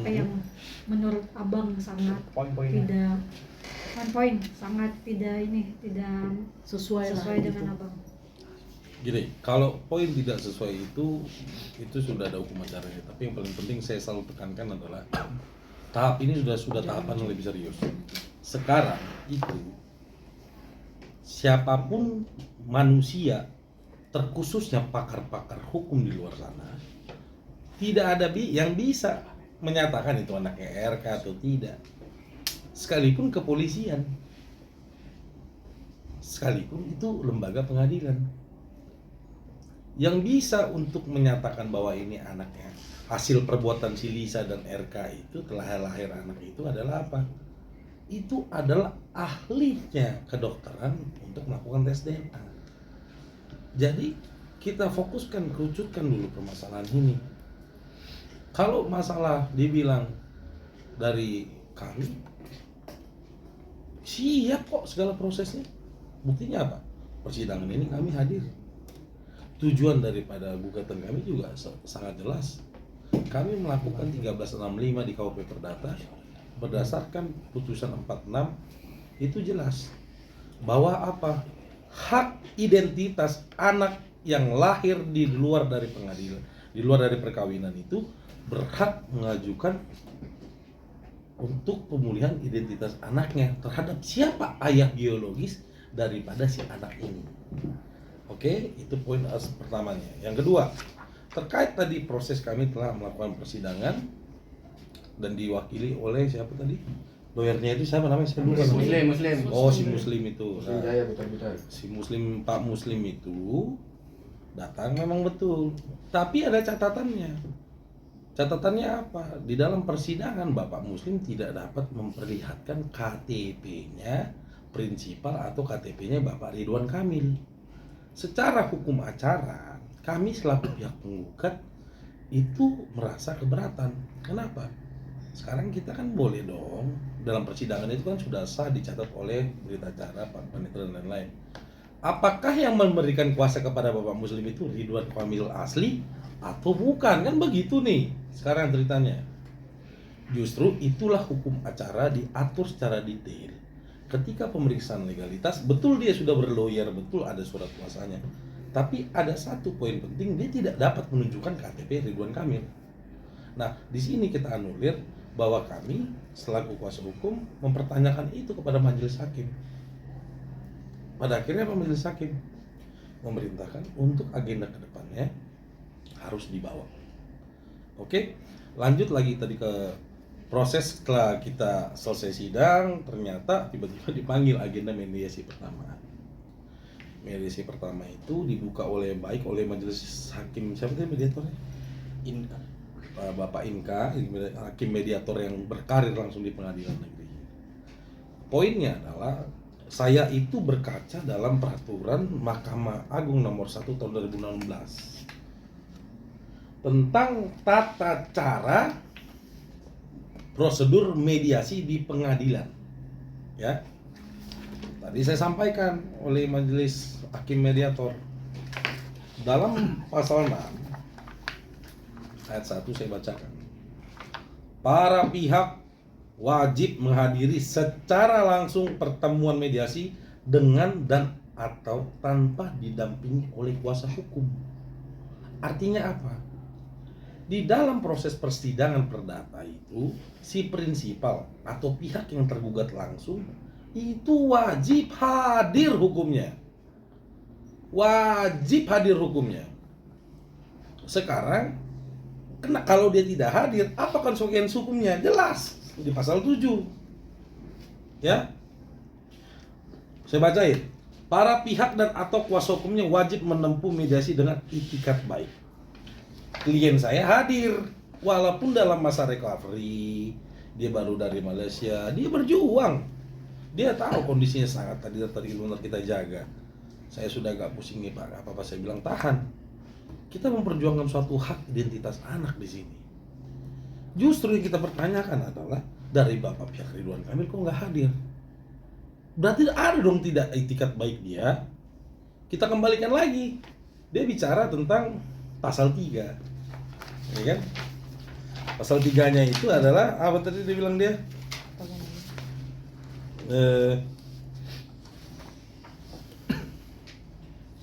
apa yang menurut abang sangat tidak poin sangat tidak sesuai dengan abang? Gini, kalau poin tidak sesuai itu sudah ada hukum acaranya. Tapi yang paling penting saya selalu tekankan adalah tahap ini sudah tahapan yang lebih serius. Sekarang itu siapapun manusia, terkhususnya pakar-pakar hukum di luar sana, tidak ada yang bisa menyatakan itu anaknya RK atau tidak. Sekalipun kepolisian, sekalipun itu lembaga pengadilan. Yang bisa untuk menyatakan bahwa ini anaknya hasil perbuatan si Lisa dan RK itu telah lahir anak itu adalah apa? Itu adalah ahlinya kedokteran untuk melakukan tes DNA. Jadi kita fokuskan, kerucutkan dulu permasalahan ini. Kalau masalah dibilang dari kami, siap kok segala prosesnya. Buktinya apa? Persidangan ini kami hadir. Tujuan daripada gugatan kami juga sangat jelas. Kami melakukan 1365 di KUP Perdata berdasarkan putusan 46 itu jelas bahwa apa? Hak identitas anak yang lahir di luar dari pengadilan, di luar dari perkawinan itu berhak mengajukan untuk pemulihan identitas anaknya terhadap siapa ayah biologis daripada si anak ini. Oke, itu poin pertamanya. Yang kedua, terkait tadi proses kami telah melakukan persidangan dan diwakili oleh siapa tadi? Lawyernya itu siapa namanya? Saya lupa namanya. Muslim. Oh, si Muslim itu. Nah, betul. si Muslim, Pak Muslim itu datang memang betul. Tapi ada catatannya. Catatannya apa? Di dalam persidangan Bapak Muslim tidak dapat memperlihatkan KTP-nya prinsipal atau KTP-nya Bapak Ridwan Kamil. Secara hukum acara, kami selaku pihak penggugat itu merasa keberatan. Kenapa? Sekarang kita kan boleh dong, dalam persidangan itu kan sudah sah dicatat oleh berita acara, Pak Panitera dan lain-lain. Apakah yang memberikan kuasa kepada Bapak Muslim itu Ridwan Kamil asli atau bukan? Kan begitu nih sekarang ceritanya. Justru itulah hukum acara diatur secara detail. Ketika pemeriksaan legalitas, betul dia sudah berlawyer, betul ada surat kuasanya. Tapi ada satu poin penting, dia tidak dapat menunjukkan KTP Ridwan Kamil. Nah, di sini kita anulir bahwa kami selaku kuasa hukum mempertanyakan itu kepada majelis hakim. Pada akhirnya majelis hakim memerintahkan untuk agenda kedepannya harus dibawa. Oke, lanjut lagi tadi ke proses. Setelah kita selesai sidang, ternyata tiba-tiba dipanggil agenda mediasi pertama. Mediasi pertama itu dibuka oleh majelis hakim, siapa tadi mediatornya? Bapak Inka, hakim mediator yang berkarir langsung di pengadilan negeri. Poinnya adalah saya itu berkaca dalam peraturan Mahkamah Agung nomor 1 tahun 2016 tentang tata cara prosedur mediasi di pengadilan. Ya. Tadi saya sampaikan oleh majelis hakim mediator dalam pasal 6 ayat 1 saya bacakan. Para pihak wajib menghadiri secara langsung pertemuan mediasi dengan dan atau tanpa didampingi oleh kuasa hukum. Artinya apa? Di dalam proses persidangan perdata itu, si prinsipal atau pihak yang tergugat langsung itu wajib hadir hukumnya. Wajib hadir hukumnya. Sekarang, kalau dia tidak hadir, apa konsekuensi hukumnya? Jelas di pasal 7. Ya. Saya bacain. Para pihak dan atau kuasa hukumnya wajib menempuh mediasi dengan itikat baik. Klien saya hadir, walaupun dalam masa recovery, dia baru dari Malaysia, dia berjuang. Dia tahu kondisinya sangat tadi benar kita jaga. Saya sudah gak pusing nih Pak, apa-apa saya bilang tahan. Kita memperjuangkan suatu hak identitas anak di sini. Justru yang kita pertanyakan adalah dari Bapak pihak Ridwan Kamil kok nggak hadir? Berarti ada dong tidak itikat baik dia. Kita kembalikan lagi. Dia bicara tentang pasal 3. Ya kan? Pasal 3-nya itu adalah apa tadi dia bilang dia?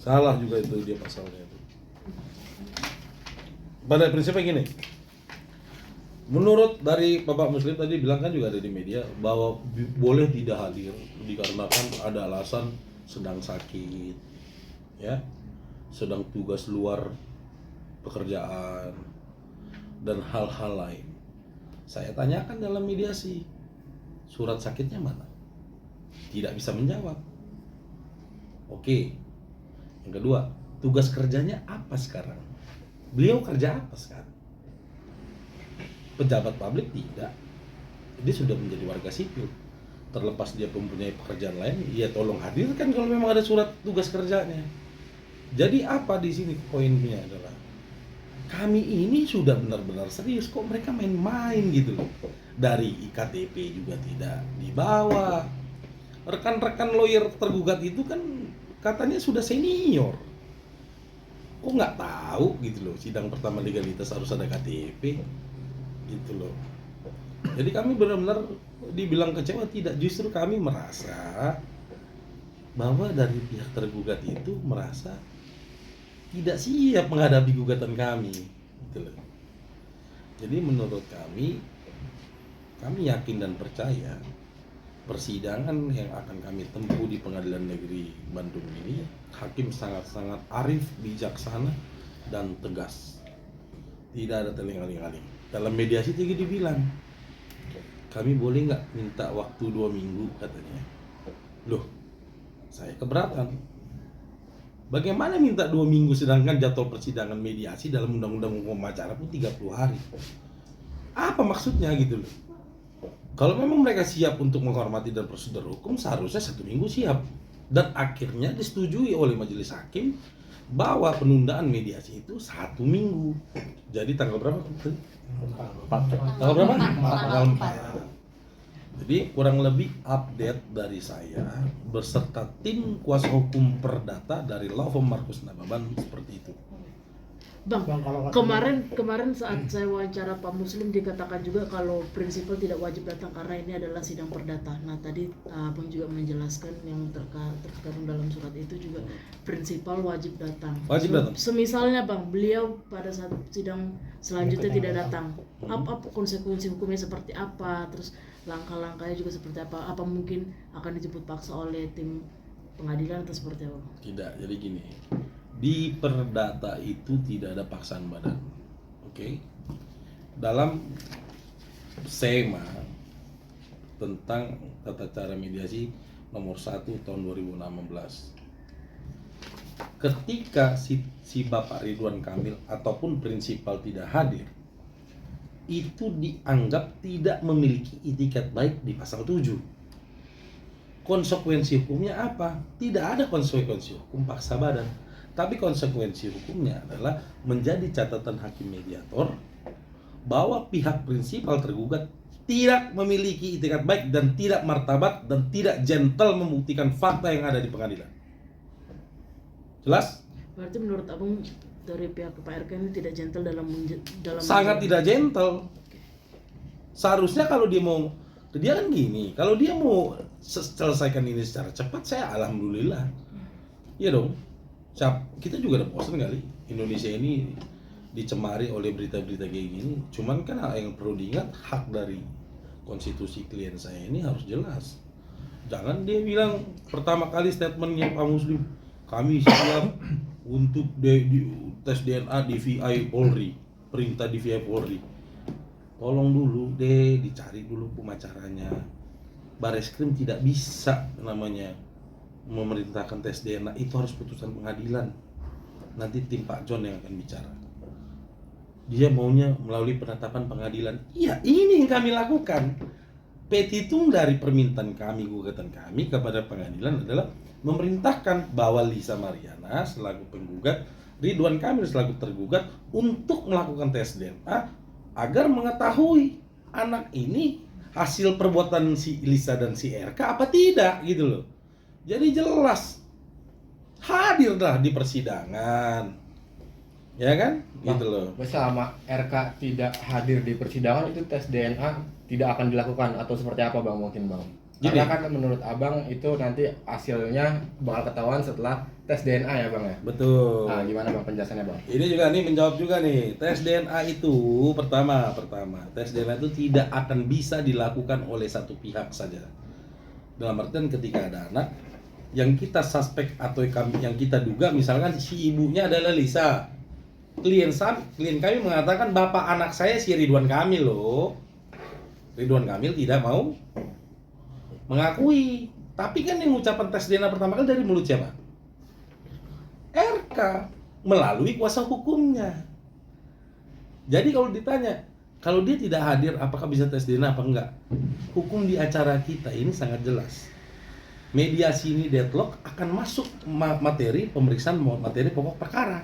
Salah juga itu dia pasalnya itu. Pada prinsipnya gini. Menurut dari Bapak Muslim tadi bilang kan juga ada di media bahwa boleh tidak hadir dikarenakan ada alasan sedang sakit, ya, sedang tugas luar pekerjaan dan hal-hal lain. Saya tanyakan dalam mediasi, surat sakitnya mana? Tidak bisa menjawab. Oke. Yang kedua, tugas kerjanya apa sekarang? Beliau kerja apa sekarang? Pejabat publik tidak. Dia sudah menjadi warga sipil. Terlepas dia mempunyai pekerjaan lain, ya tolong hadirkan kalau memang ada surat tugas kerjanya. Jadi apa di sini poinnya adalah kami ini sudah benar-benar serius, kok mereka main-main gitu loh. Dari IKTP juga tidak dibawa. Rekan-rekan lawyer tergugat itu kan katanya sudah senior. Kok nggak tahu gitu loh, sidang pertama legalitas harus ada KTP gitu loh. Jadi kami benar-benar dibilang kecewa tidak, justru kami merasa bahwa dari pihak tergugat itu merasa tidak siap menghadapi gugatan kami gitu loh. Jadi menurut kami yakin dan percaya persidangan yang akan kami tempuh di Pengadilan Negeri Bandung ini hakim sangat-sangat arif, bijaksana dan tegas. Tidak ada teling-aling-aling. Dalam mediasi tadi dibilang, kami boleh nggak minta waktu 2 minggu katanya. Loh, saya keberatan. Bagaimana minta 2 minggu sedangkan jadwal persidangan mediasi dalam undang-undang hukum acara pun 30 hari. Apa maksudnya gitu loh. Kalau memang mereka siap untuk menghormati dan prosedur hukum, seharusnya 1 minggu siap. Dan akhirnya disetujui oleh majelis hakim bahwa penundaan mediasi itu 1 minggu. Jadi tanggal berapa? Tanggal berapa? Tanggal 4. Jadi kurang lebih update dari saya berserta tim kuasa hukum perdata dari Law Firm Markus Nababan seperti itu. Bang, kemarin saat saya wawancara Pak Muslim dikatakan juga kalau prinsipal tidak wajib datang karena ini adalah sidang perdata. Nah tadi Bang juga menjelaskan yang terkandung dalam surat itu juga prinsipal wajib datang. Wajib datang. Semisalnya Bang, beliau pada saat sidang selanjutnya tidak datang, apa konsekuensi hukumnya seperti apa? Terus langkah-langkahnya juga seperti apa? Apa mungkin akan dijemput paksa oleh tim pengadilan atau seperti apa? Tidak, jadi gini. Di perdata itu tidak ada paksaan badan. Oke. Dalam SEMA tentang tata cara mediasi nomor 1 tahun 2016. Ketika si Bapak Ridwan Kamil ataupun prinsipal tidak hadir, itu dianggap tidak memiliki itikat baik di pasal 7. Konsekuensi hukumnya apa? Tidak ada konsekuensi hukum paksa badan. Tapi konsekuensi hukumnya adalah menjadi catatan hakim mediator bahwa pihak prinsipal tergugat tidak memiliki itikat baik dan tidak martabat dan tidak gentle membuktikan fakta yang ada di pengadilan. Jelas? Berarti menurut Abang dari pihak Pak RK ini tidak gentle dalam sangat tidak gentle. Seharusnya kalau dia kan gini, kalau dia mau selesaikan ini secara cepat, saya alhamdulillah. Iya dong. Kita juga udah bosan kali Indonesia ini dicemari oleh berita-berita kayak gini. Cuman kan yang perlu diingat, hak dari konstitusi klien saya ini harus jelas. Jangan dia bilang pertama kali statementnya Pak Muslim, kami siap untuk tes DNA DVI Polri, perintah DVI Polri. Tolong dulu deh dicari dulu pemacaranya. Bareskrim tidak bisa namanya memerintahkan tes DNA, itu harus putusan pengadilan. Nanti tim Pak John yang akan bicara. Dia maunya melalui penetapan pengadilan. Iya, ini yang kami lakukan. Petitum dari permintaan kami, gugatan kami kepada pengadilan adalah memerintahkan bahwa Lisa Mariana selaku penggugat, Ridwan Kamil selaku tergugat untuk melakukan tes DNA agar mengetahui anak ini hasil perbuatan si Lisa dan si RK apa tidak gitu loh. Jadi jelas hadirlah di persidangan. Ya kan? Bang, Gitu loh. selama RK tidak hadir di persidangan itu tes DNA tidak akan dilakukan atau seperti apa Bang mungkin Bang? Karena Gini. kan menurut Abang itu nanti hasilnya bakal ketahuan setelah tes DNA ya Bang ya? Betul. Nah, gimana Bang penjelasannya Bang? Ini juga nih menjawab juga nih. Tes DNA itu pertama tes DNA itu tidak akan bisa dilakukan oleh satu pihak saja. Dalam artian ketika ada anak yang kita suspek atau yang kita duga misalkan si ibunya adalah Lisa. Klien kami mengatakan bapak anak saya si Ridwan Kamil loh. Ridwan Kamil tidak mau mengakui. Tapi kan yang ucapan tes DNA pertama kali dari mulut siapa? RK melalui kuasa hukumnya. Jadi kalau ditanya, kalau dia tidak hadir apakah bisa tes DNA apa enggak? Hukum di acara kita ini sangat jelas. Mediasi ini deadlock akan masuk materi pemeriksaan materi pokok perkara.